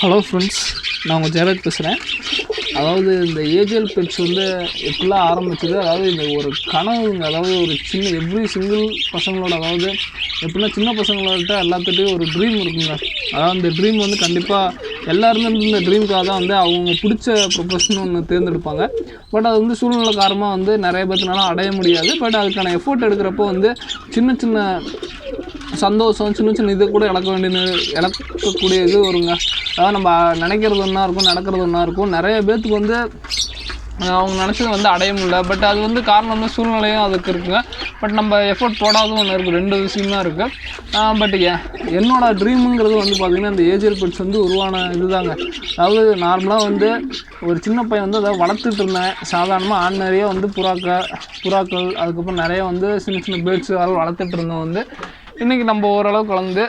Hello friends, நான் உங்கள் ஜெயராஜ் பேசுகிறேன். அதாவது இந்த ஏஜிஎல் பெட்ஸ் வந்து எப்படிலாம் ஆரம்பிச்சது, அதாவது இந்த ஒரு கனவுங்க. அதாவது ஒரு சின்ன எவ்ரி சிங்கிள் பசங்களோட, அதாவது எப்படின்னா சின்ன பசங்களோட எல்லாத்துட்டையும் ஒரு ட்ரீம் இருக்குங்க. அதாவது அந்த ட்ரீம் வந்து கண்டிப்பாக எல்லாருமே இந்த ட்ரீமுக்காக தான் வந்து அவங்க பிடிச்ச ப்ரொஃபஷன் ஒன்று தேர்ந்தெடுப்பாங்க. பட் அது வந்து சூழ்நிலை காரணமாக வந்து நிறைய பேர்த்துனால அடைய முடியாது. பட் அதுக்கான எஃபோர்ட் எடுக்கிறப்போ வந்து சின்ன சின்ன சந்தோஷம், சின்ன சின்ன இது கூட இழக்கக்கூடிய இது வருங்க. அதாவது நம்ம நினைக்கிறது ஒன்றா இருக்கும், நடக்கிறது ஒன்றா இருக்கும். நிறைய பேர்த்துக்கு வந்து அவங்க நினச்சது வந்து அடைய முடியல. பட் அது வந்து காரணம் வந்து சூழ்நிலையும் அதுக்கு இருக்குங்க. பட் நம்ம எஃபோர்ட் போடாதும் ஒன்று இருக்குது, ரெண்டு விஷயம் தான் இருக்குது. பட் என்னோடய ட்ரீமுங்கிறது வந்து பார்த்திங்கன்னா இந்த ஏஜிஎல் பெட்ஸ் வந்து உருவான இது தாங்க. அதாவது நார்மலாக வந்து ஒரு சின்ன பையன் வந்து அதை வளர்த்துட்டு இருந்தேன். சாதாரணமாக ஆர்டினரியாக வந்து புறாக்கள் அதுக்கப்புறம் நிறைய வந்து சின்ன சின்ன பேர்ட்ஸ் அதெல்லாம் வளர்த்துட்டு இருந்தோம். வந்து இன்றைக்கி நம்ம ஓரளவுக்கு வளர்ந்து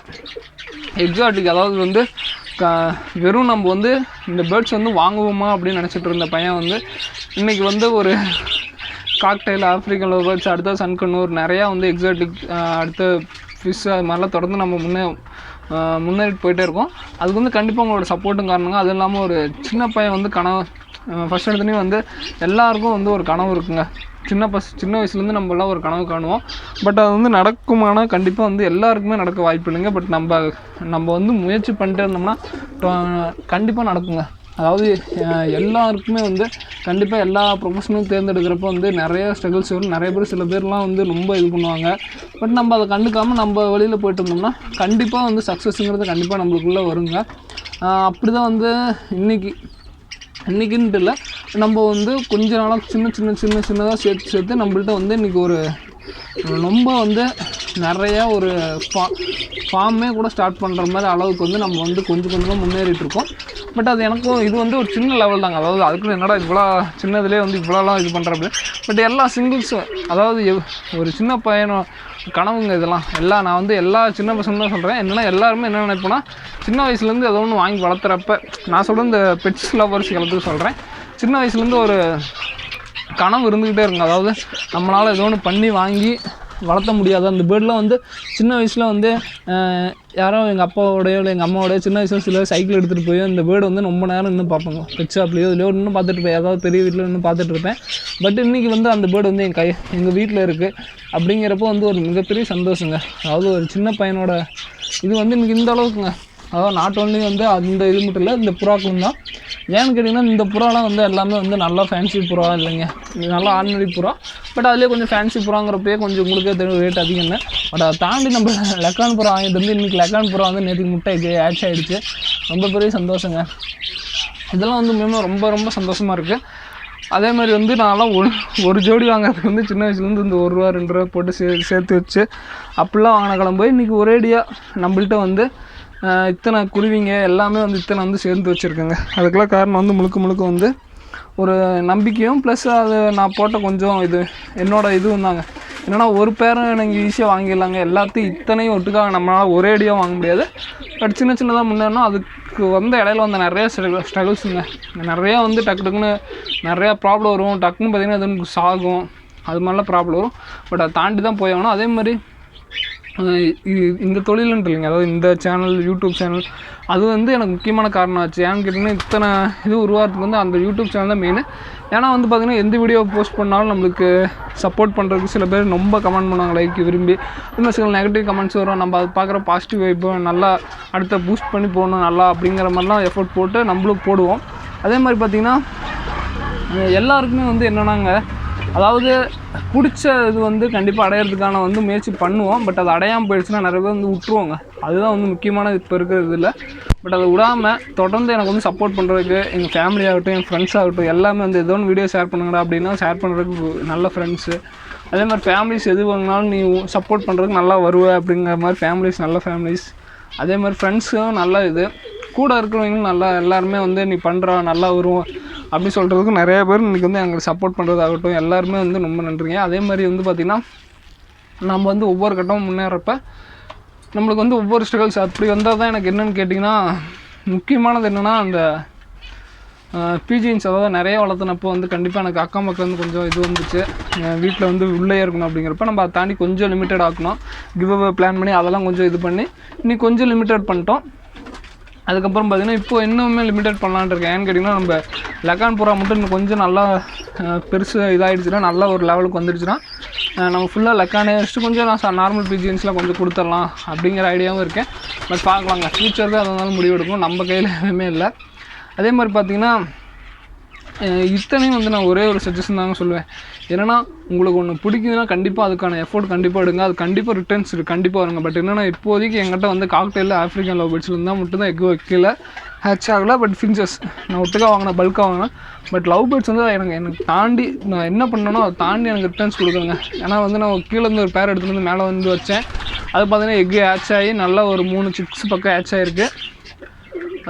எக்ஸாட்டிக், அதாவது வந்து வெறும் நம்ம வந்து இந்த பேர்ட்ஸ் வந்து வாங்குவோமா அப்படின்னு நினச்சிட்டு இருந்த பையன் வந்து இன்றைக்கி வந்து ஒரு காக்டைல், ஆஃப்ரிக்கன் லவ் பேர்ட்ஸ், அடுத்த சன்கண்ணூர், நிறையா வந்து எக்ஸாட்டிக், அடுத்த ஃபிஷ், அது மாதிரிலாம் தொடர்ந்து நம்ம முன்னேறிட்டு போயிட்டே இருக்கோம். அதுக்கு வந்து கண்டிப்பாக உங்களோட சப்போர்ட்டும் காரணங்க. அதுவும் இல்லாமல் ஒரு சின்ன பையன் வந்து கனவு ஃபஸ்ட் எடுத்துலேயும் வந்து எல்லாருக்கும் வந்து ஒரு கனவு இருக்குங்க. சின்ன வயசுலேருந்து நம்மளாம் ஒரு கனவு காணுவோம். பட் அது வந்து நடக்குமானா கண்டிப்பாக வந்து எல்லாருக்குமே நடக்க வாய்ப்பு இல்லைங்க. பட் நம்ம வந்து முயற்சி பண்ணிட்டே இருந்தோம்னா கண்டிப்பாக நடக்குங்க. அதாவது எல்லாருக்குமே வந்து கண்டிப்பாக எல்லா ப்ரொஃபஷனும் தேர்ந்தெடுக்கிறப்போ வந்து நிறைய ஸ்ட்ரகிள்ஸ் வரும். நிறைய பேர், சில பேர்லாம் வந்து ரொம்ப இது பண்ணுவாங்க. பட் நம்ம அதை கண்டுக்காமல் நம்ம வழியில் போய்ட்டு இருந்தோம்னா கண்டிப்பாக வந்து சக்ஸஸ்ங்கிறது கண்டிப்பாக நம்மளுக்குள்ளே வருங்க. அப்படி தான் வந்து இன்றைக்கின்ட்டு இல்லை, நம்ம வந்து கொஞ்ச நாளாக சின்னதாக சேர்த்து நம்மள்ட்ட வந்து இன்றைக்கி ஒரு ரொம்ப வந்து நிறையா ஒரு ஃபார்மே கூட ஸ்டார்ட் பண்ணுற மாதிரி அளவுக்கு வந்து நம்ம வந்து கொஞ்சம் கொஞ்சமாக முன்னேறிட்டுருக்கோம். பட் அது எனக்கும் இது வந்து ஒரு சின்ன லெவல் தாங்க. அதாவது அதுக்குள்ள என்னடா இவ்வளோ சின்னதுலேயே வந்து இவ்வளோலாம் இது பண்ணுறப்ப, பட் எல்லா சிங்கிள்ஸும், அதாவது ஒரு சின்ன பையனோ கனவுங்க இதெல்லாம் நான் வந்து எல்லா சின்ன பசங்க தான் சொல்கிறேன். என்னென்னா எல்லாருமே என்ன நினைப்போன்னா சின்ன வயசுலேருந்து ஏதோ ஒன்று வாங்கி வளர்த்துறப்ப, நான் சொல்கிறேன் இந்த பெட்ஸ் லவர்ஸ் எல்லாத்துக்கும் சொல்கிறேன், சின்ன வயசுலேருந்து ஒரு கனவு இருந்துக்கிட்டே இருக்குங்க. அதாவது நம்மளால் ஏதோ ஒன்று பண்ணி வாங்கி வளர்த்த முடியாது. அந்த பேர்டெலாம் வந்து சின்ன வயசில் வந்து யாரோ எங்கள் அப்பாவோடையோ இல்லை எங்கள் அம்மாவோடையோ சின்ன வயசில் சில சைக்கிள் எடுத்துகிட்டு போய் அந்த பேர்டு வந்து ரொம்ப நேரம் இன்னும் பார்ப்பாங்க. பெட் ஷாப்லேயோ இல்லையோ இன்னும் பார்த்துட்டு இருப்பேன், ஏதாவது பெரிய வீட்டில் இன்னும் பார்த்துட்டு இருப்பேன். பட் இன்றைக்கி வந்து அந்த பேர்டு வந்து எங்கள் வீட்டில் இருக்குது அப்படிங்கிறப்போ வந்து ஒரு மிகப்பெரிய சந்தோஷங்க. அதாவது ஒரு சின்ன பையனோட இது வந்து இன்றைக்கி இந்த அளவுக்குங்க. அதாவது நாட் ஓன்லி வந்து அந்த இது மட்டும் இல்லை, இந்த புறாக்களும் தான். ஏன்னு கேட்டிங்கன்னா இந்த புறாலாம் வந்து எல்லாமே வந்து நல்லா ஃபேன்சி புறா இல்லைங்க, நல்லா ஆர்டினரி புறா. பட் அதுலேயே கொஞ்சம் ஃபேன்சி புறாங்கிறப்பே கொஞ்சம் உங்களுக்கே தெரியும் ரேட் அதிகம்னு. பட் அதை தாண்டி நம்ம லெக்கான் புறா வாங்கிட்டு வந்து இன்றைக்கி லெக்கான் புறா வந்து நேற்றுக்கு முட்டை ஆட்ச் ஆகிடுச்சு. ரொம்ப பெரிய சந்தோஷங்க. இதெல்லாம் வந்து மேலும் ரொம்ப ரொம்ப சந்தோஷமாக இருக்குது. அதே மாதிரி வந்து நான்லாம் ஒரு ஜோடி வாங்குறதுக்கு வந்து சின்ன வயசுலேருந்து இந்த ₹1 ₹2 போட்டு சேர்த்து வச்சு அப்படிலாம் வாங்கின கிளம்பு இன்றைக்கி ஒரேடியாக நம்மள்கிட்ட வந்து இத்தனை குருவிங்க எல்லாமே வந்து இத்தனை வந்து சேர்ந்து வச்சுருக்கேங்க. அதுக்கெல்லாம் காரணம் வந்து முழுக்க வந்து ஒரு நம்பிக்கையும் ப்ளஸ் அது நான் போட்ட கொஞ்சம் என்னோடய இதுவும் தாங்க. என்னென்னா ஒரு பேரும் எனக்கு ஈஸியாக வாங்கிடலாங்க, எல்லாத்தையும் இத்தனையும் ஒட்டுக்காக நம்மளால் ஒரேடியாக வாங்க முடியாது. பட் சின்னதாக முன்னேறணும். அதுக்கு வந்து இடையில வந்து நிறைய ஸ்ட்ரகிள்ஸுங்க. நிறையா வந்து டக்குன்னு நிறையா ப்ராப்ளம் வரும். டக்குன்னு பார்த்திங்கன்னா அது சாகும், அது மாதிரிலாம் ப்ராப்ளம் வரும். பட் அதை தாண்டி தான் போயாகணும். அதே மாதிரி இந்த தொழிலுன்ட்டு இல்லைங்க, அதாவது இந்த சேனல், யூடியூப் சேனல், அது வந்து எனக்கு முக்கியமான காரணம் ஆச்சு. ஏன்னு கேட்டிங்கன்னா இத்தனை இது உருவாகிறதுக்கு வந்து அந்த யூடியூப் சேனல் தான் மெயின். ஏன்னா வந்து பார்த்திங்கன்னா எந்த வீடியோ போஸ்ட் பண்ணாலும் நம்மளுக்கு சப்போர்ட் பண்ணுறதுக்கு சில பேர் ரொம்ப கமெண்ட் பண்ணுவாங்க, லைக் விரும்பி. இன்னும் சில நெகட்டிவ் கமெண்ட்ஸ் வரும். நம்ம அது பார்க்குற பாசிட்டிவ் வைப்பு நல்லா அடுத்த பூஸ்ட் பண்ணி போகணும் நல்லா அப்படிங்கிற மாதிரிலாம் எஃபோர்ட் போட்டு நம்மளும் போடுவோம். அதே மாதிரி பார்த்திங்கன்னா எல்லாருக்குமே வந்து என்னென்னாங்க, அதாவது பிடிச்ச இது வந்து கண்டிப்பாக அடையிறதுக்கான வந்து முயற்சி பண்ணுவோம். பட் அது அடையாமல் போயிடுச்சுன்னா நிறைய பேர் வந்து விட்டுருவாங்க. அதுதான் வந்து முக்கியமான இப்போ இருக்கிறது இல்லை. பட் அதை விடாமல் தொடர்ந்து எனக்கு வந்து சப்போர்ட் பண்ணுறதுக்கு எங்கள் ஃபேமிலி ஆகட்டும், என் ஃப்ரெண்ட்ஸ் ஆகட்டும், எல்லாமே வந்து ஏதோ ஒன்று வீடியோ ஷேர் பண்ணுங்கடா அப்படின்னா ஷேர் பண்ணுறதுக்கு நல்ல ஃப்ரெண்ட்ஸு. அதே மாதிரி ஃபேமிலிஸ் எது வாங்கினாலும் நீ சப்போர்ட் பண்ணுறதுக்கு நல்லா வருவேன் அப்படிங்கிற மாதிரி ஃபேமிலிஸ், நல்ல ஃபேமிலிஸ். அதே மாதிரி ஃப்ரெண்ட்ஸும் நல்லா இது கூட இருக்கிறவங்களும் நல்லா எல்லாருமே வந்து நீ பண்ணுறா நல்லா வருவோம் அப்படி சொல்கிறதுக்கு நிறைய பேர் இன்றைக்கி வந்து எங்களுக்கு சப்போர்ட் பண்ணுறதாகட்டும் எல்லாருமே வந்து ரொம்ப நன்றிங்க. அதே மாதிரி வந்து பார்த்திங்கன்னா நம்ம வந்து ஒவ்வொரு கட்டமும் முன்னேறப்ப நம்மளுக்கு வந்து ஒவ்வொரு ஸ்ட்ரகிள்ஸ் அப்படி வந்தால் தான் எனக்கு என்னென்னு கேட்டிங்கன்னா முக்கியமானது என்னென்னா அந்த பீஜின்ஸ், அதாவது நிறைய வளர்த்துனப்போ வந்து கண்டிப்பாக எனக்கு அக்கம் பக்கம் வந்து கொஞ்சம் இது வந்துச்சு. வீட்டில் வந்து உள்ளே இருக்கணும் அப்படிங்கிறப்ப நம்ம அதை தாண்டி கொஞ்சம் லிமிட்டட் ஆக்கணும். கிவ் அவே பிளான் பண்ணி அதெல்லாம் கொஞ்சம் இது பண்ணி இன்னைக்கு கொஞ்சம் லிமிட்டட் பண்ணிட்டோம். அதுக்கப்புறம் பார்த்திங்கன்னா இப்போ இன்னுமே லிமிட்டட் பண்ணலான்னு இருக்கேன். ஏன்னு கேட்டிங்கன்னா நம்ம லக்கான் புறா மட்டும் இன்னும் கொஞ்சம் நல்லா பெருசு இதாகிடுச்சுன்னா நல்ல ஒரு லெவலுக்கு வந்துடுச்சுன்னா நம்ம ஃபுல்லாக லக்கானே வச்சுட்டு கொஞ்சம் நான் நார்மல் பிஜிஎன்ஸ்லாம் கொஞ்சம் கொடுத்துடலாம் அப்படிங்கிற ஐடியாவும் இருக்கேன். பட் பார்க்கலாங்க, ஃப்யூச்சருக்கு அது இருந்தாலும் முடிவு எடுக்கணும், நம்ம கையில் எதுவுமே இல்லை. அதே மாதிரி பார்த்திங்கன்னா இத்தனையும் வந்து நான் ஒரே ஒரு சஜஷன் தாங்க சொல்லுவேன். ஏன்னா உங்களுக்கு ஒன்று பிடிக்குதுன்னா கண்டிப்பாக அதுக்கான எஃபோர்ட் கண்டிப்பாக எடுங்க, அது கண்டிப்பாக ரிட்டர்ன்ஸ் கண்டிப்பாக வருங்க. பட் என்னென்னா இப்போதைக்கு எங்கிட்ட வந்து காக்டெயிலில் ஆஃப்ரிக்கன் லவ் பேர்ட்ஸில் இருந்தால் மட்டும்தான் எக் வைக்கல, ஹேட்ச் ஆகலை. பட் ஃபின்ச்சஸ் நான் ஒட்டுக்காக வாங்கினேன், பல்காக வாங்கினேன். பட் லவ் பேர்ட்ஸ் வந்து எனக்கு தாண்டி நான் என்ன பண்ணணும் அதை தாண்டி எனக்கு ரிட்டர்ன்ஸ் கொடுக்குறேங்க. ஏன்னா வந்து நான் கீழே இருந்து ஒரு பேர் எடுத்துகிட்டு வந்து மேலே வந்து வச்சேன். அது பார்த்தீங்கன்னா எக்கு ஹேட்ச் ஆகி நல்லா ஒரு 3 சிக்ஸ் பக்கம் ஹேட்ச் ஆகிருக்கு,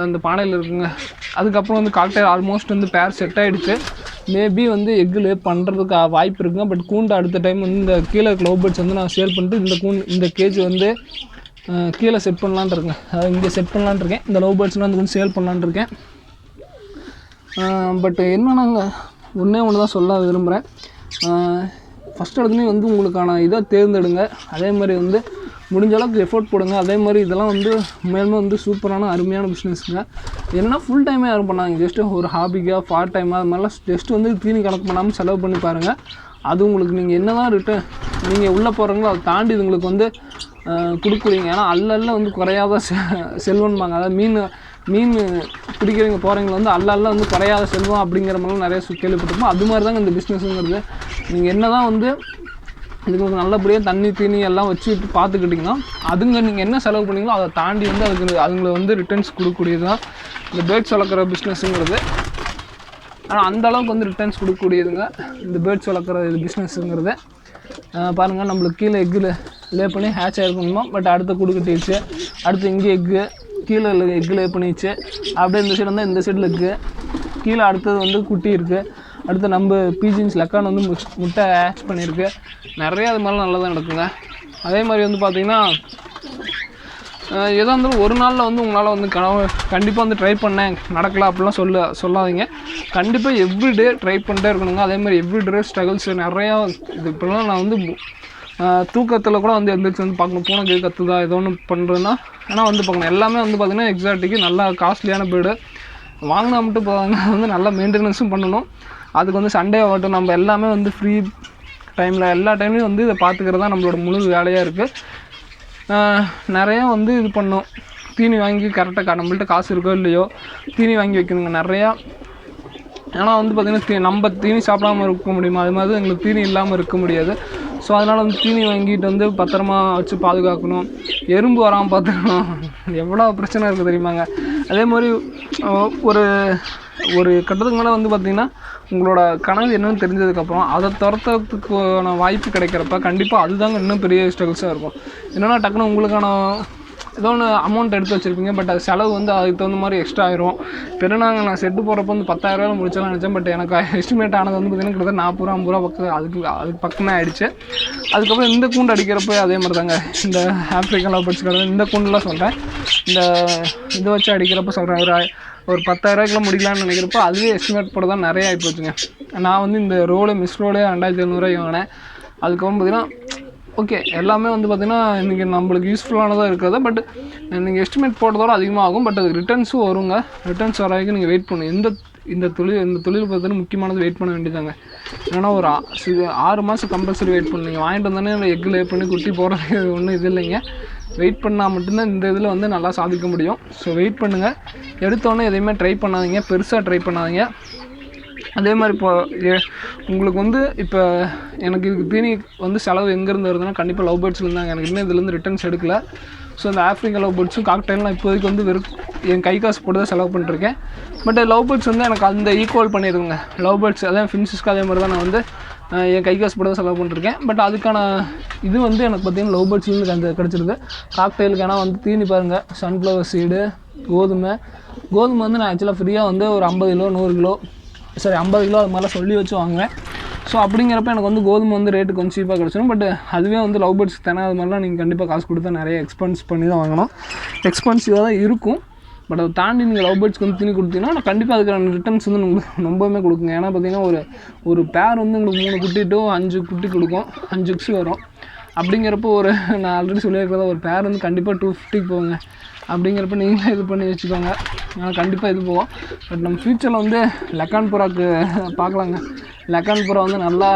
அந்த பானையில் இருக்குங்க. அதுக்கப்புறம் வந்து காக்டெயில் ஆல்மோஸ்ட் வந்து பேர் செட் ஆகிடுச்சு. மேபி வந்து எக்கு லே பண்ணுறதுக்கு வாய்ப்பு இருக்குங்க. பட் கூண்டு அடுத்த டைம் வந்து இந்த கீழே இருக்க லவ் பேர்ட்ஸ் வந்து நான் சேல் பண்ணிட்டு இந்த கேஜ் வந்து கீழே செட் பண்ணலான்னு இருக்கேன், அதாவது இங்கே செட் பண்ணலான்னு இருக்கேன். இந்த லவ் பேர்ட்ஸ்லாம் வந்து கொஞ்சம் சேல் பண்ணலான்னு இருக்கேன். பட் என்னன்னாங்க ஒன்று தான் சொல்ல விரும்புகிறேன். ஃபஸ்ட் இடத்துலையும் வந்து உங்களுக்கான இதை தேர்ந்தெடுங்க. அதே மாதிரி வந்து முடிஞ்ச அளவுக்கு எஃபோர்ட் போடுங்க. அதே மாதிரி இதெல்லாம் வந்து மேலுமே வந்து சூப்பரான அருமையான பிஸ்னஸ்ங்க. என்னென்னா ஃபுல் டைமே யாரும் பண்ணாங்க, ஜஸ்ட்டு ஒரு ஹாபிக்காக பார்ட் டைமாக அது மாதிரிலாம் ஜஸ்ட்டு வந்து தீனி கணக்கு பண்ணாமல் செலவு பண்ணி பாருங்கள். அது உங்களுக்கு நீங்கள் என்ன தான் ரிட்டர்ன் நீங்கள் உள்ளே போகிறீங்களோ அதை தாண்டி இது உங்களுக்கு வந்து கொடுக்குறீங்க. ஏன்னா அல்ல வந்து குறையாத செல்வன்பாங்க. அதாவது மீன் பிடிக்கிறவங்க போகிறவங்க வந்து அல்ல வந்து குறையாத செல்வம் அப்படிங்கிற மாதிரிலாம் நிறைய கேள்விப்பட்டிருப்போம். அது மாதிரி தாங்க இந்த பிஸ்னஸுங்கிறது. நீங்கள் என்ன தான் வந்து இதுக்கு நல்லபடியாக தண்ணி தீனி எல்லாம் வச்சுட்டு பார்த்துக்கிட்டிங்கன்னா அதுங்க நீங்கள் என்ன செலவு பண்ணிங்களோ அதை தாண்டி வந்து அதுங்களை வந்து ரிட்டர்ன்ஸ் கொடுக்கக்கூடியது தான் இந்த பேர்ட்ஸ் வளர்க்குற பிஸ்னஸுங்கிறது. ஆனால் அந்தளவுக்கு வந்து ரிட்டர்ன்ஸ் கொடுக்கக்கூடியதுங்க இந்த பேர்ட்ஸ் வளர்க்குற இது பிஸ்னஸுங்கிறது. பாருங்கள், நம்மளுக்கு கீழே எக்கு லே பண்ணி ஹேட்ச் ஆகிருக்கணுமா, பட் அடுத்த கொடுக்கட்டிடுச்சு. அடுத்து இங்கே எக்கு கீழே எக்கு லே பண்ணிடுச்சு. அப்படியே இந்த சைடு வந்தால் இந்த சைடில் எக்கு கீழே அடுத்தது வந்து குட்டி இருக்குது. அடுத்து நம்ம பீஜின்ஸ் லக்கான் வந்து முட்டை ஹேட்ச் பண்ணியிருக்கு. நிறையா அது மாதிரிலாம் நல்லா தான் நடக்குங்க. அதே மாதிரி வந்து பார்த்திங்கன்னா எதாக இருந்தாலும் ஒரு நாளில் வந்து உங்களால் வந்து கண்டிப்பாக வந்து ட்ரை பண்ணேன் நடக்கலாம் அப்படிலாம் சொல்லாதீங்க. கண்டிப்பாக எவ்ரிடே ட்ரை பண்ணிட்டே இருக்கணுங்க. அதே மாதிரி எவ்ரிடே ஸ்ட்ரகிள்ஸ் நிறையா. இது இப்போலாம் நான் வந்து தூக்கத்தில் கூட வந்து எந்திரிச்சு வந்து பார்க்கணும், பூனை கற்றுதா ஏதோ ஒன்று பண்ணுறதுன்னா ஆனால் வந்து பார்க்கணும். எல்லாமே வந்து பார்த்திங்கன்னா எக்ஸாக்ட்டுக்கு நல்லா காஸ்ட்லியான பேர்டு வாங்கினா மட்டும் போவாங்க, வந்து நல்லா மெயின்டெனன்ஸும் பண்ணணும். அதுக்கு வந்து சண்டே ஆகட்டும் நம்ம எல்லாமே வந்து ஃப்ரீ டைமில் எல்லா டைம்லையும் வந்து இதை பார்த்துக்கிறது தான் நம்மளோட முழு வேலையாக இருக்குது. நிறையா வந்து இது பண்ணோம், தீனி வாங்கி கரெக்டாக நம்மள்ட்ட காசு இருக்கோ இல்லையோ தீனி வாங்கி வைக்கணுங்க நிறையா. ஏன்னா வந்து பார்த்திங்கன்னா நம்ம தீனி சாப்பிடாமல் இருக்க முடியுமா, அது மாதிரி எங்களுக்கு தீனி இல்லாமல் இருக்க முடியாது. ஸோ அதனால் வந்து தீனி வாங்கிட்டு வந்து பத்திரமா வச்சு பாதுகாக்கணும், எறும்பு வராமல் பார்த்துக்கணும். எவ்வளோ பிரச்சனை இருக்குது தெரியுமாங்க. அதே மாதிரி ஒரு கட்டத்துக்கு மேலே வந்து பார்த்திங்கன்னா உங்களோட கனவு என்னன்னு தெரிஞ்சதுக்கப்புறம் அதை துரத்துறதுக்கான வாய்ப்பு கிடைக்கிறப்ப கண்டிப்பாக அதுதாங்க இன்னும் பெரிய ஸ்ட்ரகிள்ஸாக இருக்கும். என்னென்னா டக்குன்னு உங்களுக்கான ஏதோ ஒன்று அமௌண்ட் எடுத்து வச்சுருப்பீங்க, பட் அது செலவு வந்து அதுக்கு தகுந்த மாதிரி எக்ஸ்ட்ரா ஆயிரும். பெருநாங்க நான் செட்டு போகிறப்ப வந்து 10,000 முடிச்சலாம் நினச்சேன். பட் எனக்கு எஸ்டிமேட் ஆனது வந்து பார்த்திங்கன்னா கிட்டத்தட்ட 40 ரூபா பக்கம் அதுக்கு பக்கமே ஆகிடுச்சு. அதுக்கப்புறம் இந்த கூண்டு அடிக்கிறப்ப அதே மாதிரி தாங்க, இந்த ஆஃப்ரிக்கன் லவ் பேர்ட்ஸ் கிடையாது, இந்த கூண்டுலாம் சொல்கிறேன், இந்த இதை வச்சு அடிக்கிறப்ப சொல்கிறேன் ஒரு 10,000 முடிக்கலான்னு நினைக்கிறப்போ அதுவே எஸ்டிமேட் போட தான் நிறைய ஆகி போச்சுங்க. நான் வந்து இந்த மிஸ் ரோடு 2,700 வாங்கினேன். அதுக்கப்புறம் பார்த்திங்கன்னா ஓகே எல்லாமே வந்து பார்த்திங்கன்னா இன்றைக்கி நம்மளுக்கு யூஸ்ஃபுல்லானதாக இருக்காது. பட் நீங்கள் எஸ்டிமேட் போட்டதோட அதிகமாகும். பட் அது ரிட்டர்ன்ஸும் வருங்க. ரிட்டர்ன்ஸ் வர வரைக்கும் நீங்கள் வெயிட் பண்ணணும். இந்த தொழில் பார்த்தீங்கன்னா முக்கியமானது வெயிட் பண்ண வேண்டியதாங்க. ஏன்னா ஒரு 6 மாதம் கம்பல்சரி வெயிட் பண்ணுங்க. வாங்கிட்டு வந்தோடனே எக்கு லே பண்ணி குட்டி போகிறது ஒன்றும் இது இல்லைங்க. வெயிட் பண்ணால் மட்டும்தான் இந்த இதில் வந்து நல்லா சாதிக்க முடியும். ஸோ வெயிட் பண்ணுங்கள். எடுத்தோடனே எதையுமே ட்ரை பண்ணாதீங்க, பெருசாக ட்ரை பண்ணாதீங்க. அதே மாதிரி இப்போ உங்களுக்கு வந்து இப்போ எனக்கு இதுக்கு தீனி வந்து செலவு எங்கேருந்து வருதுன்னா கண்டிப்பாக லவ் பேர்ட்ஸில் இருந்தாங்க. எனக்கு இன்னும் இதுலேருந்து ரிட்டர்ன்ஸ் எடுக்கல. ஸோ இந்த ஆஃப்ரிக்கன் லவ் பேர்ட்ஸும் காக்டெயிலாம் இப்போதைக்கு வந்து என் கை காசு போட்டு தான் செலவு பண்ணிருக்கேன். பட் லவ் பேர்ட்ஸ் வந்து எனக்கு அந்த ஈக்குவல் பண்ணிடுங்க. லவ் பேர்ட்ஸ் அதான் ஃபின்ஸஸ்க்கு அதே மாதிரி தான் நான் வந்து என் கை காசு போட்டு தான் செலவு பண்ணிருக்கேன். பட் அதுக்கான இது வந்து எனக்கு பார்த்திங்கன்னா லவ் பேர்ட்ஸ்லேருந்து அந்த கிடச்சிருக்கு. காக்டெயிலுக்கு ஏன்னா வந்து தீனி பாருங்கள், சன்ஃப்ளவர் சீடு, கோதுமை வந்து நான் ஆக்சுவலாக ஃப்ரீயாக வந்து ஒரு 50 கிலோ 100 கிலோ 50 கிலோ அது மாதிரிலாம் சொல்லி வச்சு வாங்குவேன். ஸோ அப்படிங்கிறப்ப எனக்கு வந்து கோதுமை வந்து ரேட்டு கொஞ்சம் சீப்பாக கிடச்சிடும். பட் அதுவே வந்து லவ் பேர்ட்ஸ் தானே, அது மாதிரிலாம் நீங்கள் கண்டிப்பாக காசு கொடுத்தா நிறைய எக்ஸ்பென்ஸ் பண்ணி தான் வாங்கணும். எக்ஸ்பென்சிவாக தான் இருக்கும். பட் அதை தாண்டி நீங்கள் லவ் பேர்ட்ஸ்க்கு வந்து தீனி கொடுத்தீங்கன்னா நான் கண்டிப்பாக அதுக்கான ரிட்டர்ன்ஸ் வந்து உங்களுக்கு ரொம்பவுமே கொடுக்குங்க. ஏன்னா பார்த்திங்கன்னா ஒரு பேர் வந்து உங்களுக்கு 3 குட்டி டு 5 குட்டி கொடுக்கும், 5 எக்ஸ் வரும். அப்படிங்கிறப்போ நான் ஆல்ரெடி சொல்லியிருக்கிறதா ஒரு பேர் வந்து கண்டிப்பாக 250 போகுங்க. அப்படிங்கிறப்ப நீங்களே இது பண்ணி வச்சுக்கோங்க. ஆனால் கண்டிப்பாக இது போகும். பட் நம்ம ஃப்யூச்சரில் வந்து லக்கான் புறாக்கு பார்க்கலாங்க. லக்கான் புறா வந்து நல்லா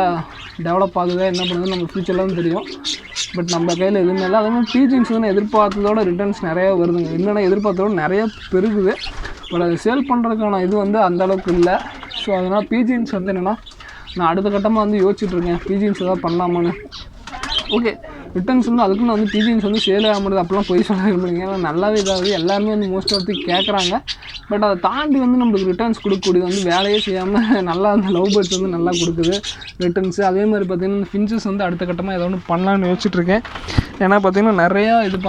டெவலப் ஆகுதா என்ன பண்ணுதுன்னு நம்ம ஃப்யூச்சரில் தான் தெரியும். பட் நம்ம கையில் எதுவுமே இல்லை. அதே மாதிரி பீஜின்ஸ் வந்து எதிர்பார்த்ததோட ரிட்டர்ன்ஸ் நிறையா வருதுங்க. என்னென்னா எதிர்பார்த்ததோட நிறைய பெருகுது. பட் அது சேல் பண்ணுறதுக்கான இது வந்து அந்தளவுக்கு இல்லை. ஸோ அதனால் பீஜின்ஸ் வந்து என்னென்னா நான் அடுத்த கட்டமாக வந்து யோசிச்சுட்ருக்கேன் பீஜின்ஸ் எதாவது பண்ணலாமான்னு. ஓகே, ரிட்டர்ன்ஸ் வந்து அதுக்குன்னு வந்து பீஜின்ஸ் வந்து சேல் ஆக முடியாது அப்படிலாம் போய் சொல்ல விரும்புறீங்க. ஏன்னா நல்லாவே இதாகுது, எல்லாருமே வந்து மோஸ்ட் ஆஃப் கேட்குறாங்க. பட் அதை தாண்டி வந்து நம்மளுக்கு ரிட்டர்ன்ஸ் கொடுக்கக்கூடியது வந்து வேலையே செய்யாமல் நல்லா அந்த லவ் பேர்ட்ஸ் வந்து நல்லா கொடுக்குது ரிட்டர்ன்ஸு. அதே மாதிரி பார்த்திங்கன்னா ஃபின்ச்சஸ் வந்து அடுத்த கட்டமாக ஏதோ ஒன்று பண்ணலான்னு யோசிச்சுட்ருக்கேன். ஏன்னா பார்த்திங்கன்னா நிறையா இது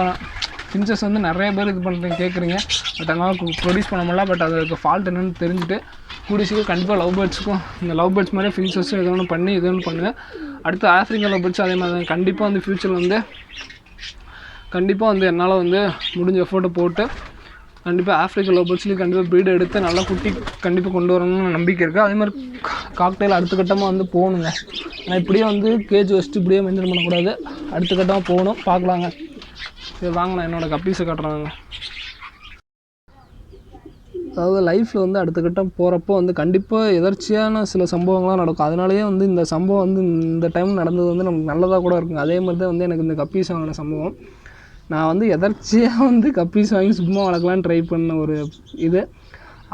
ஃபின்ச்சஸ் வந்து நிறைய பேர் இது பண்ணுறீங்க கேட்குறீங்க. பட் அதனால் ப்ரொடியூஸ் பண்ண முடியல. பட் அதுக்கு ஃபால்ட் என்னென்னு தெரிஞ்சுட்டு கூடிய கண்டிப்பாக லவ் பேர்ட்ஸுக்கும் இந்த லவ் பேர்ட்ஸ் மாதிரியே ஃபின்ச்சஸும் ஏதோ ஒன்று பண்ணி இது ஒன்று பண்ணுவேன். அடுத்து ஆஃப்ரிக்கன் லவ் பேர்ட்ஸ் அதே மாதிரி கண்டிப்பாக வந்து ஃப்யூச்சரில் வந்து கண்டிப்பாக வந்து என்னால் வந்து முடிஞ்ச எஃபோர்ட்டை போட்டு கண்டிப்பாக ஆஃப்ரிக்கன் லவ் பேர்ட்ஸ்லேயும் கண்டிப்பாக ப்ரீட் எடுத்து நல்லா குட்டி கண்டிப்பாக கொண்டு வரணும்னு நம்பிக்கை இருக்குது. அதே மாதிரி காக்டெயில் அடுத்த கட்டமாக வந்து போகணுங்க. ஆனால் இப்படியே வந்து கேஜ் வச்சுட்டு இப்படியே மெயின்டைன் பண்ணக்கூடாது. அடுத்த கட்டமாக போகணும், பார்க்கலாங்க. சரி வாங்க, நான் என்னோடய கப்பீஸை காட்டுறாங்க. அதாவது லைஃப்பில் வந்து அடுத்த கட்டம் போகிறப்போ வந்து கண்டிப்பாக எதர்ச்சியான சில சம்பவங்கள்லாம் நடக்கும். அதனாலேயே வந்து இந்த சம்பவம் வந்து இந்த டைம் நடந்தது வந்து நமக்கு நல்லதாக கூட இருக்குங்க. அதே மாதிரி தான் வந்து எனக்கு இந்த கப்பீஸ் வாங்கின சம்பவம். நான் வந்து எதர்ச்சியாக வந்து கப்பீஸ் வாங்கி சும்மா வளர்க்கலான்னு ட்ரை பண்ண ஒரு இது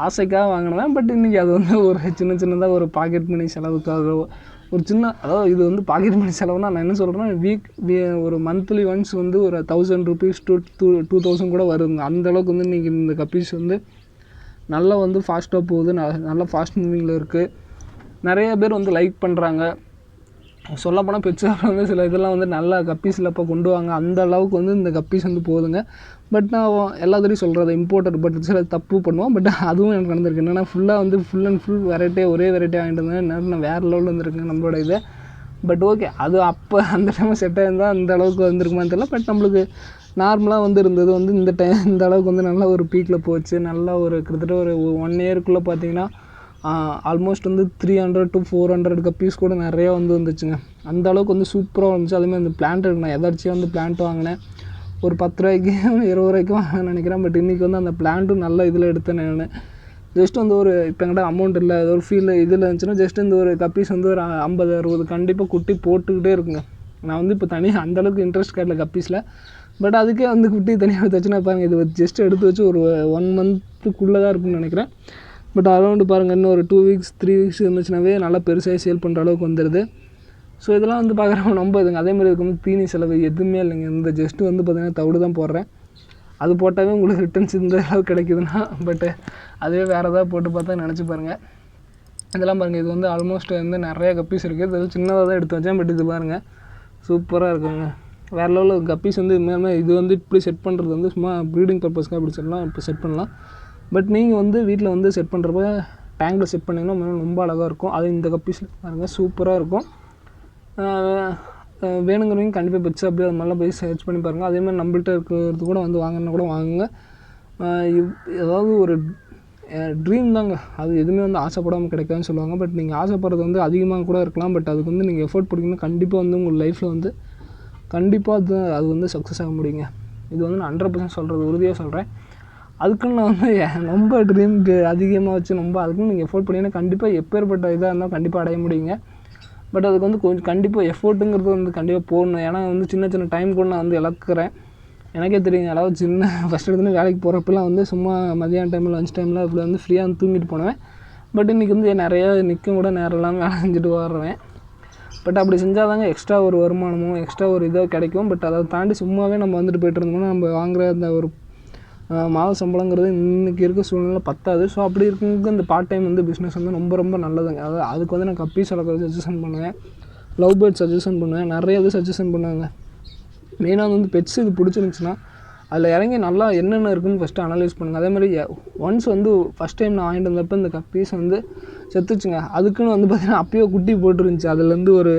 ஆசைக்காக வாங்கினேன். பட் இன்றைக்கி அது வந்து ஒரு சின்னதாக ஒரு பாக்கெட் மணி செலவுக்காக ஒரு அதாவது இது வந்து பாக்கெட் மணி செலவுனா நான் என்ன சொல்கிறேன்னா ஒரு மந்த்லி ஒன்ஸ் வந்து ஒரு 1000 rupees to 2000 கூட வருங்க. அந்தளவுக்கு வந்து இன்றைக்கி இந்த கப்பீஸ் வந்து நல்லா வந்து ஃபாஸ்ட்டாக போகுது, நல்லா ஃபாஸ்ட் மூவிங்கில் இருக்குது. நிறைய பேர் வந்து லைக் பண்ணுறாங்க. சொல்லப்போனால் பெட்ஸாக வந்து சில இதெல்லாம் வந்து நல்லா கப்பீஸில் இப்போ கொண்டு வாங்க, அந்த அளவுக்கு வந்து இந்த கப்பீஸ் வந்து போகுதுங்க. பட் நான் எல்லாத்துலேயும் சொல்கிறது இம்போர்ட்டட், பட் சில தப்பு பண்ணுவோம். பட் அதுவும் எனக்கு நடந்திருக்கு. என்னென்னா ஃபுல்லாக வந்து ஃபுல் அண்ட் ஃபுல் வெரைட்டியாக ஒரே வெரைட்டியாக வாங்கிட்டு வந்தேன். நான் வேறு லெவலில் வந்துருக்குங்க நம்மளோட இது. பட் ஓகே, அது அப்போ அந்த டைம் செட் ஆகிருந்தால் அந்த அளவுக்கு வந்திருக்குமான்னு தெரியல. பட் நம்மளுக்கு நார்மலாக வந்து இருந்தது வந்து இந்த அளவுக்கு வந்து நல்லா ஒரு பீக்கில் போச்சு. நல்லா ஒரு கிட்டத்தட்ட ஒரு 1 yearக்குள்ளே பார்த்தீங்கன்னா ஆல்மோஸ்ட் வந்து 300 to 400 கப்பீஸ் கூட நிறையா வந்து வந்துச்சுங்க. அந்த அளவுக்கு வந்து சூப்பராக வந்துச்சு. அதேமாதிரி அந்த பிளான்ட் நான் எதாச்சியாக வந்து பிளான்ட் வாங்கினேன். ஒரு 10 ரூபாய்க்கு 20 ரூபாய்க்கு வாங்கினேன் நினைக்கிறேன். பட் இன்றைக்கி வந்து அந்த பிளான்ட்டும் நல்ல இதில் எடுத்தேன் நான். ஜஸ்ட் வந்து ஒரு இப்போ என்கிட்ட அமௌண்ட் இல்லை, ஏதோ ஒரு ஃபீல் இதில் இருந்துச்சுன்னா ஜஸ்ட் இந்த ஒரு கப்பீஸ் வந்து ஒரு 50-60 கண்டிப்பாக குட்டி போட்டுக்கிட்டே இருக்குங்க. நான் வந்து இப்போ தனியாக அந்தளவுக்கு இன்ட்ரெஸ்ட் காட்டல கப்பீஸில். பட் அதுக்கே வந்து குட்டி தனியாக எடுத்து வச்சுன்னா பாருங்கள், இது ஜஸ்ட் எடுத்து வச்சு ஒரு 1 monthக்குள்ளே தான் இருக்குன்னு நினைக்கிறேன். பட் அரௌண்டு பாருங்கள், இன்னும் ஒரு 2 weeks 3 weeks இருந்துச்சுனாவே நல்லா பெருசாக சேல் பண்ணுற அளவுக்கு வந்துடுது. ஸோ இதெல்லாம் வந்து பார்க்குறப்ப ரொம்ப இதுங்க. அதேமாதிரி இதுக்கு வந்து தீனி செலவு எதுவுமே இல்லைங்க. இந்த ஜஸ்ட்டு வந்து பார்த்திங்கன்னா தவிடு தான் போடுறேன். அது போட்டாவே உங்களுக்கு ரிட்டர்ன்ஸ் இந்த அளவுக்கு கிடைக்குதுன்னா, பட்டு அதுவே வேறு ஏதாவது போட்டு பார்த்தா நினச்சி பாருங்கள். இதெல்லாம் பாருங்கள், இது வந்து ஆல்மோஸ்ட் வந்து நிறையா கப்பீஸ் இருக்குது. இது சின்னதாக தான் எடுத்து வச்சேன். பட் இது பாருங்கள் சூப்பராக இருக்குங்க. வேறு லெவலில் கப்பீஸ் வந்து இனிமேல் இது வந்து இப்படி செட் பண்ணுறது வந்து சும்மா ப்ரீடிங் பர்பஸ்க்காக இப்படி சொல்லலாம், இப்போ செட் பண்ணலாம். பட் நீங்கள் வந்து வீட்டில் வந்து செட் பண்ணுறப்ப டேங்கில் செட் பண்ணிங்கன்னா ரொம்ப அழகாக இருக்கும். அது இந்த கப்பீஸில் பாருங்கள் சூப்பராக இருக்கும். வேணுங்கிறவங்க கண்டிப்பாக பெட்ஸ் அப்படியே அது மாதிரிலாம் போய் சர்ச் பண்ணி பாருங்கள். அதேமாதிரி நம்மள்ட்ட இருக்கிறது கூட வந்து வாங்கினா கூட வாங்குங்க. ஏதாவது ஒரு ட்ரீம் தாங்க, அது எதுவுமே வந்து ஆசைப்படாமல் கிடைக்காதுன்னு சொல்லுவாங்க. பட் நீங்கள் ஆசைப்படுறது வந்து அதிகமாக கூட இருக்கலாம். பட் அதுக்கு வந்து நீங்கள் எஃபோர்ட் போட்டிங்கன்னா கண்டிப்பாக வந்து உங்கள் லைஃப்பில் வந்து கண்டிப்பாக அது வந்து சக்ஸஸ் ஆக முடியுங்க. இது வந்து நான் 100% சொல்கிறது, உறுதியாக சொல்கிறேன். அதுக்குன்னு நான் வந்து ரொம்ப ட்ரீம் அதிகமாக வச்சு அதுக்குன்னு நீங்கள் எஃபோர்ட் பண்ணிங்கன்னா கண்டிப்பாக எப்பேற்பட்ட இதாக இருந்தால் கண்டிப்பாக அடைய முடியுங்க. பட் அதுக்கு வந்து கொஞ்சம் கண்டிப்பாக எஃபோர்ட்டுங்கிறது வந்து கண்டிப்பாக போடணும். ஏன்னா வந்து சின்ன டைம் கூட நான் வந்து இழக்கிறேன். எனக்கே தெரியுங்க. அதாவது ஃபஸ்ட் எடுத்துன்னு வேலைக்கு போகிறப்பெல்லாம் வந்து சும்மா மதியான டைமில் லஞ்ச் டைமில் இப்படி வந்து ஃப்ரீயாக வந்து தூங்கிட்டு போனேன். பட் இன்றைக்கி வந்து நிறையா நிற்கும் கூட நேரம் இல்லாமல் வேலை செஞ்சுட்டு வர்றேன். பட் அப்படி செஞ்சால் தாங்க எக்ஸ்ட்ரா ஒரு வருமானமும் எக்ஸ்ட்ரா ஒரு இதோ கிடைக்கும். பட் அதை தாண்டி சும்மாவே நம்ம வந்துட்டு போய்ட்டு இருந்தோம்னா நம்ம வாங்குகிற அந்த ஒரு மாத சம்பளங்கிறது இன்றைக்கி இருக்க சூழ்நிலை பத்தாது. ஸோ அப்படி இருக்கிறதுக்கு இந்த பார்ட் டைம் வந்து பிஸ்னஸ் வந்து ரொம்ப நல்லதுங்க. அதாவது அதுக்கு வந்து நான் கப்பீஸ் வளர்க்குறது சஜஷன் பண்ணுவேன், லவ் பேர்ட்ஸ் சஜஷன் பண்ணுவேன், நிறைய இது சஜஷன் பண்ணுவாங்க. மெயினாக வந்து பெட்ஸ் இது பிடிச்சிருந்துச்சுன்னா அதில் இறங்கி நல்லா என்னென்ன இருக்குதுன்னு ஃபஸ்ட்டு அனலைஸ் பண்ணுங்கள். அதே மாதிரி ஒன்ஸ் வந்து ஃபஸ்ட் டைம் நான் வாங்கிட்டு வந்தப்போ இந்த கப்பீஸ் வந்து செத்துச்சுங்க. அதுக்குன்னு வந்து பார்த்திங்கன்னா அப்பயே குட்டி போட்டுருந்துச்சு. அதுலேருந்து ஒரு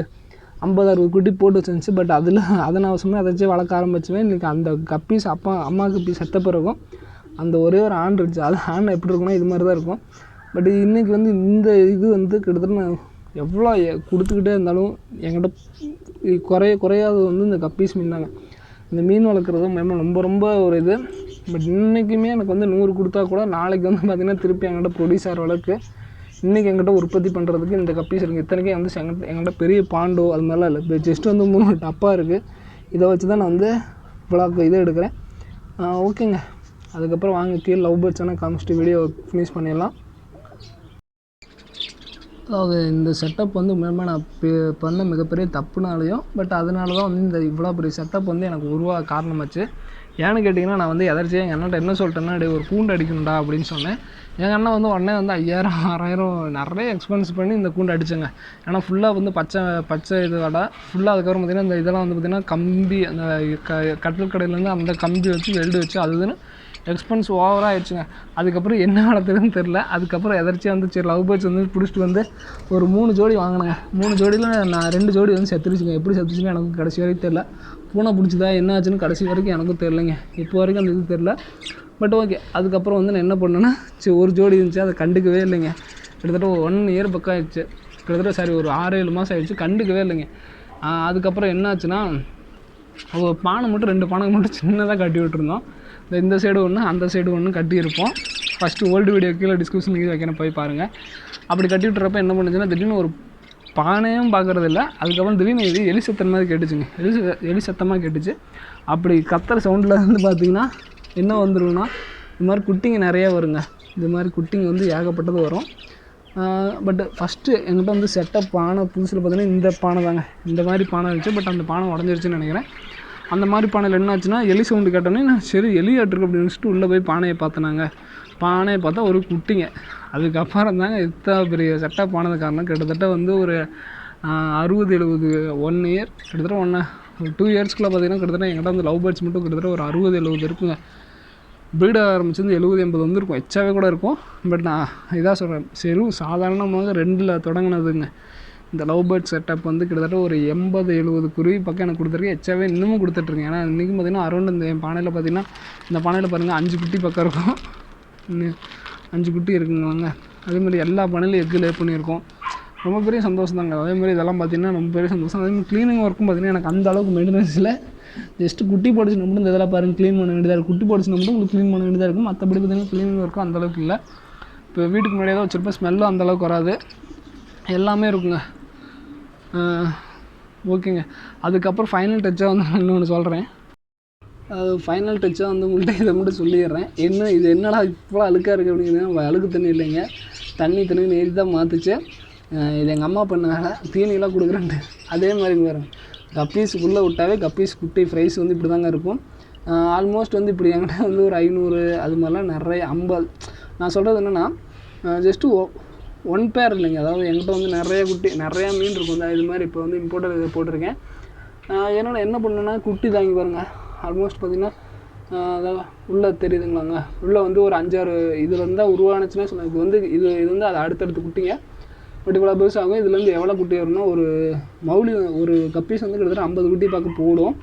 50-60 குட்டி போட்டு வச்சுருந்துச்சு. பட் அதை நான் சும்மா எதாச்சும் வளர்க்க ஆரம்பிச்சுவேன். இன்றைக்கி அந்த கப்பீஸ் அம்மா கப்பீஸ் செத்த பிறகும் அந்த ஒரே ஒரு ஆண் இருந்துச்சு. அது ஆண் எப்படி இருக்குன்னா இது மாதிரி தான் இருக்கும். பட் இன்றைக்கி வந்து இந்த இது வந்து கிட்டத்தட்ட நான் எவ்வளோ கொடுத்துக்கிட்டே இருந்தாலும் என்கிட்ட குறையாதது வந்து இந்த கப்பீஸ் மீன் தாங்க. இந்த மீன் வளர்க்குறதும் ரொம்ப ஒரு இது பட் இன்றைக்குமே எனக்கு வந்து 100 கொடுத்தா கூட நாளைக்கு வந்து பார்த்திங்கன்னா திருப்பி என்கிட்ட ப்ரொடியூஸ் ஆகிற அளவுக்கு இன்றைக்கி என்கிட்ட உற்பத்தி பண்ணுறதுக்கு இந்த கப்பீஸ் இருக்குது. இத்தனைக்கே வந்து என்கிட்ட பெரிய பாண்டோ அது மாதிரிலாம் இல்லை, ஜஸ்ட் வந்து 3 டப்பா இருக்குது. இதை வச்சு தான் நான் வந்து விளாக் இதை எடுக்கிறேன். ஓகேங்க, அதுக்கப்புறம் வாங்க கீழே லவ் பேர்ட்ஸ் காமிச்சிட்டு வீடியோ ஃபினிஷ் பண்ணிடலாம். அதாவது இந்த செட்டப் வந்து உண்மையுமே நான் பண்ண மிகப்பெரிய தப்புனாலையும் பட் அதனால தான் வந்து இந்த இவ்வளோ பெரிய செட்டப் வந்து எனக்கு உருவாக காரணமாச்சு. ஏன்னு கேட்டிங்கன்னா, நான் வந்து எதர்ச்சியாக எங்கள் அண்ணன்ட்ட என்ன சொல்லிட்டேன்னா, ஒரு கூண்டு அடிக்கணும்டா அப்படின்னு சொன்னேன். எங்கள் அண்ணன் வந்து உடனே வந்து 5000 6000 நிறைய எக்ஸ்பென்ஸ் பண்ணி இந்த கூண்டு அடித்தேங்க. ஏன்னா ஃபுல்லாக வந்து பச்சை இதோட ஃபுல்லாக அதுக்கப்புறம் பார்த்திங்கன்னா இந்த இதெல்லாம் வந்து பார்த்திங்கன்னா கம்பி அந்த கட்டில் கடையிலேருந்து அந்த கம்பி வச்சு வெல்டு வச்சு அதுன்னு எக்ஸ்பென்ஸ் ஓவராக ஆயிடுச்சுங்க. அதுக்கப்புறம் என்ன வளர்த்துறதுன்னு தெரில. அதுக்கப்புறம் எதர்ச்சியாக வந்து சரி லவ் பேர்ட்ஸ் வந்து பிடிச்சிட்டு வந்து ஒரு 3 ஜோடி வாங்கினேங்க. 3 ஜோடியில் நான் 2 ஜோடி வந்து செத்துருச்சுங்க. எப்படி செத்துச்சுன்னு எனக்கு கடைசி வரைக்கும் தெரில. பூனை பிடிச்சதா என்ன ஆச்சுன்னு கடைசி வரைக்கும் எனக்கும் தெரிலங்க. இப்போ வரைக்கும் அந்த இது தெரில. பட் ஓகே, அதுக்கப்புறம் வந்து நான் என்ன பண்ணேன்னா, சரி ஒரு ஜோடி இருந்துச்சு, அதை கண்டுக்கவே இல்லைங்க. கிட்டத்தட்ட 1 இயர் பக்கம் ஆயிடுச்சு, கிட்டத்தட்ட ஒரு 6-7 மாதம் ஆயிடுச்சு, கண்டுக்கவே இல்லைங்க. அதுக்கப்புறம் என்ன ஆச்சுன்னா, ஒரு பானை மட்டும் 2 பானை மட்டும் சின்னதாக கட்டி விட்டுருந்தோம். இந்த சைடு ஒன்று அந்த சைடு ஒன்று கட்டியிருப்போம். ஃபஸ்ட்டு ஓல்டு வீடியோ கீழே டிஸ்கிரிப்ஷன் வைக்கிறேன், போய் பாருங்கள். அப்படி கட்டி விட்டுறப்ப என்ன பண்ணுச்சுன்னா, திடீர்னு ஒரு பானையும் பார்க்குறது இல்லை. அதுக்கப்புறம் திடீர்னு இது எலி சத்தம் மாதிரி கேட்டுச்சுங்க. எலி சத்தமாக கேட்டுச்சு. அப்படி கத்துற சவுண்டில் வந்து பார்த்திங்கன்னா என்ன வந்துருன்னா, இது மாதிரி குட்டிங்க நிறையா வருங்க. இது மாதிரி குட்டிங்க வந்து ஏகப்பட்டது வரும். பட் ஃபஸ்ட்டு என்கிட்ட வந்து செட்டப் பானை புதுசில் பார்த்திங்கன்னா இந்த பானை தாங்க. இந்த மாதிரி பானை இருந்துச்சு. பட் அந்த பானை உடஞ்சிருச்சுன்னு நினைக்கிறேன். அந்த மாதிரி பானையில் என்ன ஆச்சுன்னா, எலி சவுண்டு கேட்டோன்னே நான் சரி எலி ஆட்டிருக்கு அப்படின்னு நினச்சிட்டு உள்ளே போய் பானையை பார்த்தேனாங்க. பானையை பார்த்தா ஒரு குட்டிங்க. அதுக்கப்புறம் தாங்க இத்தனை பெரிய செட்டப் ஆனது காரணம். கிட்டத்தட்ட வந்து ஒரு 60-70 1 இயர் கிட்டத்தட்ட 2 இயர்ஸ்க்குள்ளே பார்த்திங்கன்னா கிட்டத்தட்ட என்கிட்ட வந்து லவ் பேர்ட்ஸ் மட்டும் கிட்டத்தட்ட ஒரு 60-70 இருக்குங்க. ப்ரீட் ஆரம்பிச்சு வந்து 70-80 வந்துருக்கும், எச்சாவே கூட இருக்கும். பட் நான் இதாக சொல்கிறேன், சாதாரணமாக 2ல் தொடங்கினதுங்க. இந்த லவ் பேர்ட் செட்டப் வந்து கிட்டத்தட்ட ஒரு 80-70 குருவி பக்கம் எனக்கு கொடுத்துருக்கேன். எச்சாவே இன்னமும் கொடுத்துட்ருக்கேன். ஏன்னா இன்றைக்கும் பார்த்திங்கன்னா அரௌண்ட் இந்த என் பானையில் பார்த்திங்கன்னா, இந்த பானையில் பாருங்கள் 5 குட்டி பக்கம் இருக்கும். 5 குட்டி இருக்குங்களாங்க. அதேமாதிரி எல்லா பானையிலும் எக்கு லே பண்ணியிருக்கோம். ரொம்ப பெரிய சந்தோஷம் தாங்க. அதேமாதிரி இதெல்லாம் பார்த்திங்கன்னா ரொம்ப பெரிய சந்தோஷம். அதேமாதிரி க்ளீனிங் ஒர்க்கும் பார்த்திங்கன்னா எனக்கு அந்த அளவுக்கு மெயின்டெனன்ஸ் இல்லை. ஜஸ்ட்டு குட்டி போட்டுச்சு மட்டும் இந்த இதெல்லாம் பாருங்கள் க்ளீன் பண்ண வேண்டியதாக இருக்கும். குட்டி போட்டுச்சு மட்டும் உங்களுக்கு க்ளீன் பண்ண வேண்டியதாக இருக்கும். மற்றபடி பார்த்திங்கன்னா க்ளீனிங் ஒர்க்கும் அந்தளவுக்கு இல்லை. இப்போ வீட்டுக்கு முன்னாடியே தான் வச்சுருப்பேன், ஸ்மெல்லும் அந்தளவுக்கு வராது, எல்லாமே இருக்குங்க. ஓகேங்க, அதுக்கப்புறம் ஃபைனல் டச்சாக வந்து இன்னொன்று சொல்கிறேன். ஃபைனல் டச்சாக வந்து உங்கள்கிட்ட இதை மட்டும் சொல்லிடுறேன். இது என்னடா இவ்வளோ அழுக்காக இருக்குது அப்படிங்கிறது, அழுக்கு தண்ணி இல்லைங்க, தண்ணி நேரி தான் மாற்றுச்சு. இது எங்கள் அம்மா பண்ண வேலை, தீனியெல்லாம் கொடுக்குறேன்ட்டு. அதே மாதிரி பாருங்க, கப்பீஸுக்குள்ளே விட்டாவே கப்பீஸ் குட்டி ஃப்ரைஸ் வந்து இப்படி தாங்க இருக்கும். ஆல்மோஸ்ட் வந்து இப்படி என்கிட்ட வந்து ஒரு 500 அது மாதிரிலாம் நிறைய 50. நான் சொல்கிறது என்னென்னா, ஜஸ்ட்டு 1 பேர் இல்லைங்க. அதாவது என்கிட்ட வந்து நிறையா மீன் இருக்கும். இது மாதிரி இப்போ வந்து இம்போர்ட்டர் இதை போட்டிருக்கேன். ஏன்னா என்ன பண்ணுன்னா, குட்டி தாங்கி பாருங்கள். ஆல்மோஸ்ட் பார்த்திங்கன்னா அதாவது உள்ளே தெரியுதுங்களாங்க, உள்ளே வந்து ஒரு 5-6 இதில் இருந்தால் உருவானுச்சுன்னா சொன்னேன். இது வந்து அது அடுத்தடுத்து குட்டிங்க. பட் இவ்வளோ பெருசு ஆகும். இதுலேருந்து எவ்வளோ குட்டி வரும்னா, ஒரு கப்பீஸ் வந்து கிட்டத்தட்ட 50 குட்டி பார்க்க போடும்.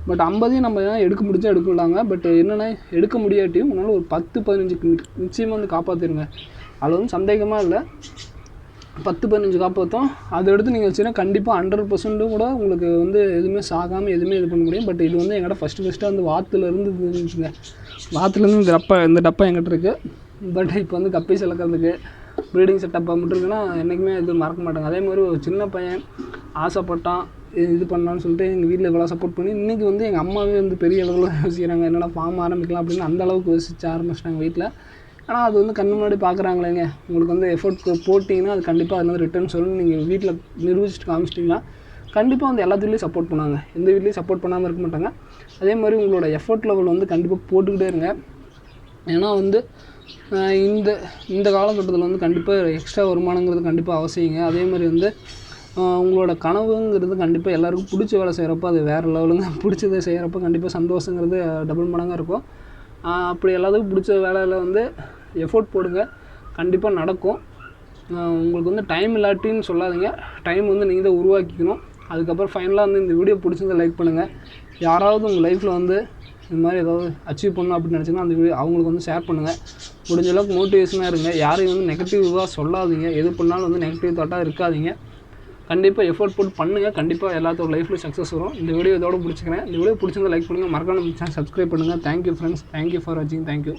பட் 50 நம்ம எடுக்க முடிஞ்சா எடுக்கலாங்க. பட் என்னென்னா, எடுக்க முடியாட்டியும் உன்னால் ஒரு 10-15 நிச்சயமாக வந்து காப்பாற்றிடுங்க. அதில் வந்து சந்தேகமாக இல்லை, 10-15 காப்பாற்றும். அதை எடுத்து நீங்கள் வச்சுன்னா கண்டிப்பாக 100% கூட உங்களுக்கு வந்து எதுவுமே சாகாமல் எதுவுமே இது பண்ண முடியும். பட் இது வந்து என்கிட்ட ஃபஸ்ட்டு வந்து வாத்துலேருந்து இருந்துச்சுங்க. வாத்துலேருந்து இந்த டப்பா என்கிட்ட இருக்குது. பட் இப்போ வந்து கப்பீஸ் இழக்கிறதுக்கு ப்ரீடிங் செட்டப்பாக மட்டும் இருக்குன்னா என்றைக்குமே இது மறக்க மாட்டாங்க. அதே மாதிரி ஒரு சின்ன பையன் ஆசைப்பட்டான் இது பண்ணலான்னு சொல்லிட்டு எங்கள் வீட்டில் இவ்வளோ சப்போர்ட் பண்ணி இன்றைக்கி வந்து எங்கள் அம்மாவே வந்து பெரிய அளவில் யோசிக்கிறாங்க, என்னடா ஃபார்ம் ஆரம்பிக்கலாம் அப்படின்னு அந்த அளவுக்கு யோசிச்சு ஆரம்பிச்சிட்டாங்க வீட்டில். ஆனால் அது வந்து கண்ணு முன்னாடி பார்க்குறாங்களேங்க. உங்களுக்கு வந்து எஃபோர்ட் போட்டிங்கன்னா அது கண்டிப்பாக அது வந்து ரிட்டர்ன் சொல்லணும். நீங்கள் வீட்டில் நிரூபிச்சுட்டு காமிச்சிட்டிங்கன்னா கண்டிப்பாக வந்து எல்லாத்துலேயும் சப்போர்ட் பண்ணாங்க. எந்த வீட்லேயும் சப்போர்ட் பண்ணாமல் இருக்க மாட்டாங்க. அதே மாதிரி உங்களோட எஃபோர்ட் லெவல் வந்து கண்டிப்பாக போட்டுக்கிட்டே இருங்க. ஏன்னா வந்து இந்த காலகட்டத்தில் வந்து கண்டிப்பாக எக்ஸ்ட்ரா வருமானங்கிறது கண்டிப்பாக அவசியங்க. அதே மாதிரி வந்து உங்களோட கனவுங்கிறது கண்டிப்பாக எல்லாேருக்கும் பிடிச்ச வேலை செய்கிறப்ப அது வேறு லெவலுங்க. பிடிச்சதை செய்கிறப்ப கண்டிப்பாக சந்தோஷங்கிறது டபுள் மடங்காக இருக்கும். அப்படி எல்லாத்துக்கும் பிடிச்ச வேலையில் வந்து எஃபோர்ட் போடுங்க, கண்டிப்பாக நடக்கும். உங்களுக்கு வந்து டைம் இல்லாட்டின்னு சொல்லாதீங்க, டைம் வந்து நீங்கள் தான் உருவாக்கிக்கணும். அதுக்கப்புறம் ஃபைனலாக வந்து இந்த வீடியோ பிடிச்சதை லைக் பண்ணுங்கள். யாராவது உங்கள் லைஃப்பில் வந்து இந்த மாதிரி ஏதாவது அச்சீவ் பண்ணணும் அப்படின்னு நினச்சிங்கன்னா அந்த வீடியோ அவங்களுக்கு வந்து ஷேர் பண்ணுங்கள். முடிஞ்ச அளவுக்கு மோட்டிவேஷனாக இருங்க. யாரையும் வந்து நெகட்டிவாக சொல்லாதீங்க. எது பண்ணாலும் வந்து நெகட்டிவ் தாட்டாக இருக்காதீங்க. கண்டிப்பாக எஃபோர்ட் போட்டு பண்ணுங்கள். கண்டிப்பாக எல்லாத்தோட லைஃப்லையும் சக்ஸஸ் வரும். இந்த வீடியோ இதோட பிடிச்சிக்கிறேன். இந்த வீடியோ பிடிச்சிருந்தா லைக் பண்ணுங்கள், மறக்காம நம்ம சேனல் சப்ஸ்கிரைப் பண்ணுங்கள். தேங்க்யூ ஃப்ரெண்ட்ஸ், தேங்க்யூ ஃபார் வாட்சிங், தேங்க்யூ.